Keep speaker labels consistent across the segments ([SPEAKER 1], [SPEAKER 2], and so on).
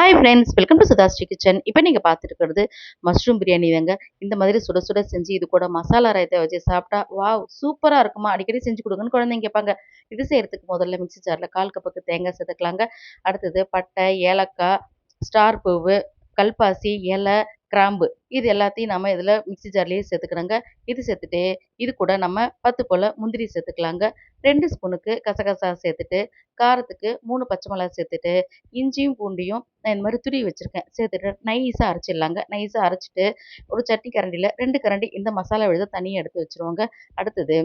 [SPEAKER 1] Hi friends, welcome to Sudhasri kitchen. இப்போ நீங்கள் பார்த்துட்டு இருக்கிறது மஷ்ரூம் பிரியாணி தாங்க. இந்த மாதிரி சுட சுட செஞ்சு இது கூட மசாலா ரைத்தா வச்சு சாப்பிட்டா வாவ் சூப்பராக இருக்குமா, அடிக்கடி செஞ்சு கொடுங்கன்னு குழந்தைங்க கேட்பாங்க. இது செய்யறதுக்கு முதல்ல மிக்ஸி ஜாரில் 1/4 கப்புக்கு தேங்காய் சேர்த்துக்கலாங்க. அடுத்தது பட்டை, ஏலக்காய், ஸ்டார் பூவு, கல்பாசி, இலை, கிராம்பு இது எல்லாத்தையும் நம்ம இதில் மிக்ஸி ஜார்லேயே சேர்த்துக்கணுங்க. இது சேர்த்துட்டு இது கூட நம்ம 10 போல் முந்திரி சேர்த்துக்கலாங்க. 2 ஸ்பூனுக்கு கசகசா சேர்த்துட்டு, காரத்துக்கு 3 பச்சை மிளகாய் சேர்த்துட்டு, இஞ்சியும் பூண்டையும் நான் இந்த மாதிரி துருவி வச்சுருக்கேன் சேர்த்துட்டு நைஸாக அரைச்சிடலாங்க. நைஸாக அரைச்சிட்டு ஒரு சட்னி கரண்டியில் 2 கரண்டி இந்த மசாலா விழுத தனியாக எடுத்து வச்சுருவோங்க. அடுத்தது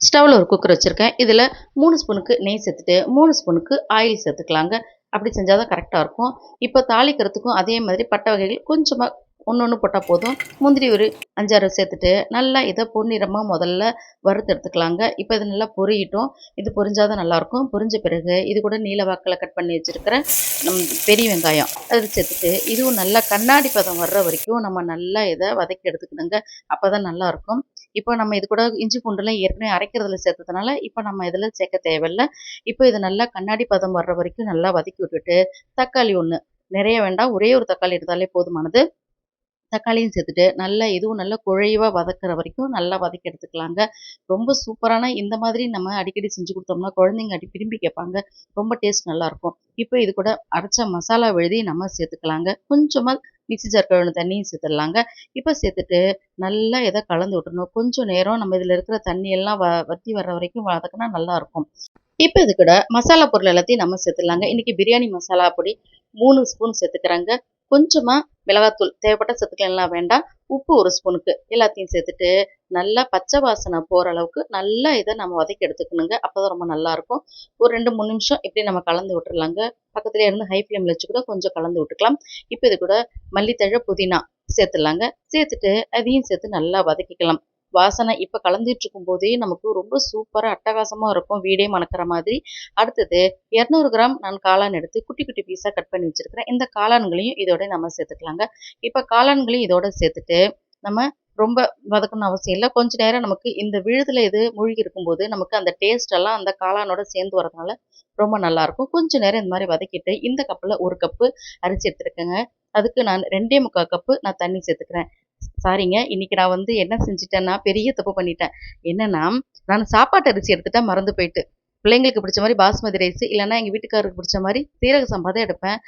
[SPEAKER 1] ஸ்டவ்வில் ஒரு குக்கர் வச்சுருக்கேன். இதில் 3 ஸ்பூனுக்கு நெய் சேர்த்துட்டு 3 ஸ்பூனுக்கு ஆயில் சேர்த்துக்கலாங்க. அப்படி செஞ்சால் தான் கரெக்டாக இருக்கும். இப்போ தாளிக்கிறதுக்கும் அதே மாதிரி பட்டை வகைகள் கொஞ்சமாக ஒன்று போட்டால் போதும். முந்திரி ஒரு 5, 6 சேர்த்துட்டு நல்லா இதை பொன்னிறமாக முதல்ல வறுத்து எடுத்துக்கலாங்க. இப்போ இது நல்லா பொரியட்டும். இது பொரிஞ்சால் தான் நல்லாயிருக்கும். பொரிஞ்ச பிறகு இது கூட நீல வாக்கில் கட் பண்ணி வச்சுருக்கிற பெரிய வெங்காயம் அது சேர்த்துட்டு இதுவும் நல்லா கண்ணாடி பதம் வர்ற வரைக்கும் நம்ம நல்லா இதை வதக்கி எடுத்துக்கணுங்க. அப்போ தான் நல்லாயிருக்கும். இப்போ நம்ம இது கூட இஞ்சி பூண்டுலாம் ஏற்கனவே அரைக்கிறதுல சேர்த்ததுனால இப்போ நம்ம இதில் சேர்க்க தேவையில்லை. இப்போ இது நல்லா கண்ணாடி பதம் வர்ற வரைக்கும் நல்லா வதக்கி விட்டுட்டு தக்காளி 1 நிறைய வேண்டாம், ஒரே ஒரு தக்காளி எடுத்தாலே போதுமானது. தக்காளியும் சேர்த்துட்டு நல்லா இதுவும் நல்லா குழைவாக வதக்கிற வரைக்கும் நல்லா வதக்கி எடுத்துக்கலாங்க. ரொம்ப சூப்பரான இந்த மாதிரி நம்ம அடிக்கடி செஞ்சு கொடுத்தோம்னா குழந்தைங்க விரும்பி கேட்பாங்க. ரொம்ப டேஸ்ட் நல்லாயிருக்கும். இப்போ இது கூட அரைச்ச மசாலா விழுதி நம்ம சேர்த்துக்கலாங்க. கொஞ்சமாக மிக்ஸி ஜார் கழுவின தண்ணியும் சேர்த்துடலாங்க. இப்போ சேர்த்துட்டு நல்லா இதை கலந்து விட்டுறணும். கொஞ்சம் நேரம் நம்ம இதில் இருக்கிற தண்ணியெல்லாம் வற்றி வர்ற வரைக்கும் வதக்கினா நல்லாயிருக்கும். இப்போ இது கூட மசாலா பொருள் எல்லாத்தையும் நம்ம சேர்த்துடலாங்க. இன்றைக்கி பிரியாணி மசாலா பொடி 3 ஸ்பூன் சேர்த்துக்கிறேங்க. கொஞ்சமாக மிளகாத்தூள் தேவைப்பட்ட சேர்த்துக்கலாம், வேண்டாம். உப்பு 1 ஸ்பூனுக்கு எல்லாத்தையும் சேர்த்துட்டு நல்லா பச்சை வாசனை போகிற அளவுக்கு நல்லா இதை நம்ம வதக்கி எடுத்துக்கணுங்க. அப்போ தான் ரொம்ப நல்லாயிருக்கும். ஒரு 2-3 நிமிஷம் இப்படி நம்ம கலந்து விட்டுறலாங்க. பக்கத்துலேயே இருந்து ஹை ஃப்ளேமில் வச்சு கூட கொஞ்சம் கலந்து விட்டுக்கலாம். இப்போ இது கூட மல்லித்தழை, புதினா சேர்த்துடலாங்க. சேர்த்துட்டு அதையும் சேர்த்து நல்லா வதக்கிக்கலாம். வாசனை இப்போ கலந்துட்டு இருக்கும் போதே நமக்கு ரொம்ப சூப்பராக அட்டகாசமாக இருக்கும், வீடே மணக்கிற மாதிரி. அடுத்தது 200 கிராம் நான் காளான் எடுத்து குட்டி குட்டி பீஸாக கட் பண்ணி வச்சுருக்கிறேன். இந்த காளான்களையும் இதோட நம்ம சேர்த்துக்கலாங்க. இப்போ காளான்களையும் இதோட சேர்த்துட்டு நம்ம ரொம்ப வதக்கணும்னு அவசியம் இல்லை. கொஞ்ச நேரம் நமக்கு இந்த விழுதில் இது மூழ்கி இருக்கும்போது நமக்கு அந்த டேஸ்ட் எல்லாம் அந்த காளானோட சேர்ந்து வரதுனால ரொம்ப நல்லாயிருக்கும். கொஞ்ச நேரம் இந்த மாதிரி வதக்கிட்டு இந்த கப்பில் 1 கப்பு அரிசி எடுத்துருக்கேங்க. அதுக்கு நான் 2.25 கப்பு நான் தண்ணி சேர்த்துக்கிறேன். சாரிங்க, இன்னைக்கு நான் என்ன செஞ்சுட்டேன்னா பெரிய தப்பு பண்ணிட்டேன். என்னன்னா நான் சாப்பாட்டு அரிசி எடுத்துட்டேன், மறந்து போயிட்டு. பிள்ளைங்களுக்கு பிடிச்ச மாதிரி பாஸ்மதி ரைஸ் இல்லைன்னா எங்கள் வீட்டுக்காரருக்கு பிடிச்ச மாதிரி சீரக சம்பா தான் எடுப்பேன்.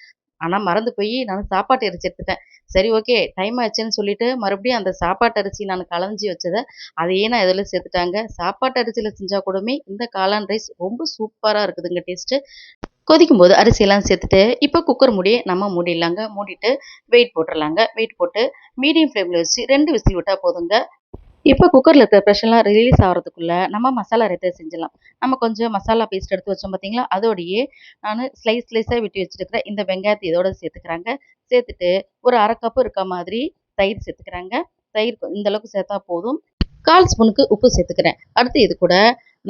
[SPEAKER 1] ஆனால் மறந்து போய் நான் சாப்பாட்டு அரிசி எடுத்துட்டேன். சரி, ஓகே, டைம் ஆச்சுன்னு சொல்லிட்டு மறுபடியும் அந்த சாப்பாட்டு அரிசி நான் களைஞ்சி வச்சதை அதையே நான் இதில் சேர்த்துட்டாங்க. சாப்பாட்டு அரிசியில் செஞ்சால் கூடமே இந்த காளான் ரைஸ் ரொம்ப சூப்பராக இருக்குதுங்க டேஸ்ட்டு. கொதிக்கும்போது அரிசியெல்லாம் சேர்த்துட்டு இப்போ குக்கர் மூடியை நம்ம மூடிடலாங்க. மூடிட்டு வெயிட் போட்டுடலாங்க. வெயிட் போட்டு மீடியம் ஃப்ளேமில் வச்சு 2 விசில் விட்டால் போதுங்க. இப்போ குக்கரில் இருக்கிற ப்ரெஷர்லாம் ரிலீஸ் ஆகிறதுக்குள்ளே நம்ம மசாலா ரைத்தா செஞ்சிடலாம். நம்ம கொஞ்சம் மசாலா பேஸ்ட் எடுத்து வச்சோம் பார்த்தீங்களா, அதோடையே நான் ஸ்லைஸாக வெட்டி வச்சுருக்கிற இந்த வெங்காயத்தை இதோட சேர்த்துக்கிறாங்க. சேர்த்துட்டு ஒரு 1/2 கப்பு இருக்க மாதிரி தயிர் சேர்த்துக்கிறாங்க. தயிர் இந்த அளவுக்கு சேர்த்தா போதும். 1/4 ஸ்பூனுக்கு உப்பு சேர்த்துக்கிறேன். அடுத்து இது கூட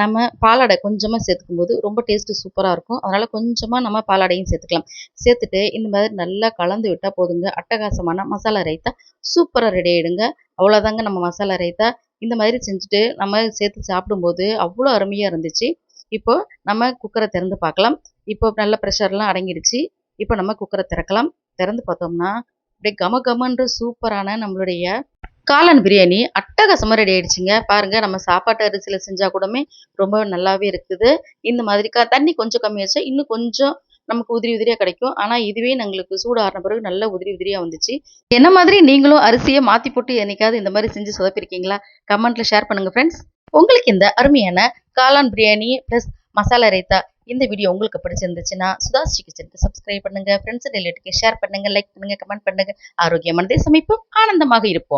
[SPEAKER 1] நம்ம பாலாடை கொஞ்சமாக சேர்த்துக்கும்போது ரொம்ப டேஸ்ட்டு சூப்பராக இருக்கும். அதனால் கொஞ்சமாக நம்ம பாலாடையும் சேர்த்துக்கலாம். சேர்த்துட்டு இந்த மாதிரி நல்லா கலந்து விட்டால் போதுங்க. அட்டகாசமான மசாலா ரைத்தா சூப்பராக ரெடி ஆகிடுங்க. அவ்வளோதாங்க நம்ம மசாலா ரைத்தா. இந்த மாதிரி செஞ்சுட்டு நம்ம சேர்த்து சாப்பிடும்போது அவ்வளோ அருமையாக இருந்துச்சு. இப்போ நம்ம குக்கரை திறந்து பார்க்கலாம். இப்போ நல்ல ப்ரெஷர்லாம் அடங்கிடுச்சு. இப்போ நம்ம குக்கரை திறக்கலாம். திறந்து பார்த்தோம்னா அப்படியே கம கமன்ற சூப்பரான நம்மளுடைய காளான் பிரியாணி அட்டகாசமாக ரெடி ஆயிடுச்சுங்க. பாருங்கள், நம்ம சாப்பாட்டு அரிசியில் செஞ்சால் கூடமே ரொம்ப நல்லாவே இருக்குது. இந்த மாதிரி தண்ணி கொஞ்சம் கம்மி வச்சா இன்னும் கொஞ்சம் நமக்கு உதிரி உதிரியாக கிடைக்கும். ஆனால் இதுவே எங்களுக்கு சூடு ஆறின பிறகு நல்ல உதிரி உதிரியாக வந்துச்சு. என்ன மாதிரி நீங்களும் அரிசியை மாற்றி போட்டு என்னைக்காவது இந்த மாதிரி செஞ்சு சொதப்பிருக்கீங்களா? கமெண்ட்டில் ஷேர் பண்ணுங்கள் ஃப்ரெண்ட்ஸ். உங்களுக்கு இந்த அருமையான காளான் பிரியாணி ப்ளஸ் மசாலா ரைத்தா இந்த வீடியோ உங்களுக்கு பிடிச்சிருந்துச்சுன்னா சுதாஸ்ரீ கிச்சனுக்கு சப்ஸ்கிரைப் பண்ணுங்கள். ஃப்ரெண்ட்ஸ் ரிலேட்டிவ்க்கு ஷேர் பண்ணுங்கள், லைக் பண்ணுங்கள், கமெண்ட் பண்ணுங்கள். ஆரோக்கியமானதை சமைப்போம், ஆனந்தமாக இருப்போம்.